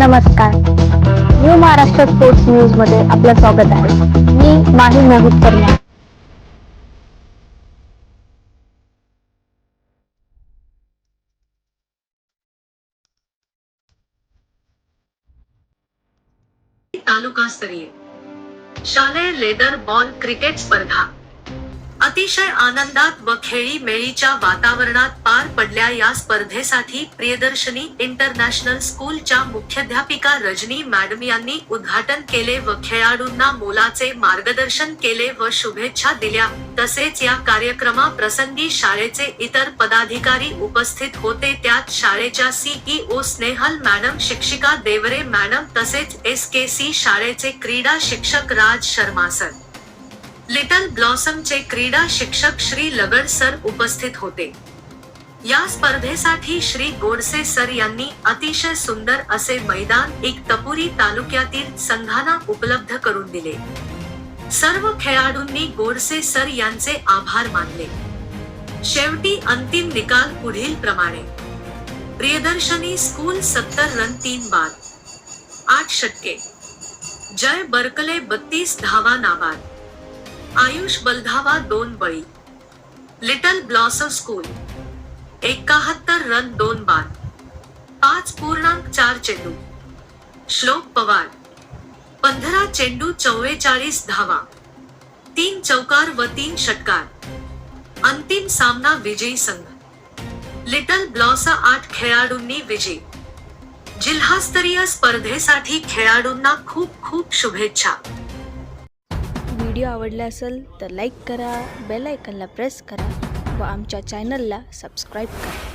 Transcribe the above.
नमस्कार. New Maharashtra sports news मध्ये आपलं स्वागत आहे. मी माही मोहित परमार. तालुकास्तरीय शालेय लेदर बॉल क्रिकेट स्पर्धा अतिशय आनंदात व खेळीमेळीच्या वातावरणात पार पडल्या. या स्पर्धेसाठी प्रियदर्शनी इंटरनॅशनल स्कूलच्या मुख्याध्यापिका रजनी मॅडम यांनी उद्घाटन केले व खेळाडूंना मोलाचे मार्गदर्शन केले व शुभेच्छा दिल्या. तसेच या कार्यक्रमाप्रसंगी शाळेचे इतर पदाधिकारी उपस्थित होते. त्यात शाळेच्या सीईओ स्नेहल मॅडम, शिक्षिका देवरे मॅडम तसेच SKC शाळेचे क्रीडा शिक्षक राज शर्मा सर, लिटल ब्लॉसमचे क्रीडा शिक्षक श्री लगड सर उपस्थित होते. या स्पर्धेसाठी श्री गोडसे सर यांनी अतिशय सुंदर असे मैदान एकतपुरी तालुक्यातील संघांना उपलब्ध करून दिले. सर्व खेळाडूंनी गोडसे सर यांचे आभार मानले. शेवटी अंतिम निकाल पुढील प्रमाणे: प्रियदर्शनी स्कूल 70 रन 3 बाद 8 षटके, जय बरकले 32 धावा नाबाद, आयुष बलधावा 2 बळी, लिटल ब्लॉसम स्कूल 71 रन 2 बाद 5.4 चेंडू, श्लोक पवार 15 चेंडू 44 धावा, 3 चौकार व 3 षटकार. अंतिम सामना विजयी संघ लिटल ब्लॉसम 8 खेळाडूंनी विजयी. जिल्हास्तरीय स्पर्धेसाठी खेळाडूंना खूप खूप शुभेच्छा. व्हिडिओ आवडला असेल तर लाईक करा, बेल आयकॉनला प्रेस करा व आमच्या चॅनलला सबस्क्राईब करा.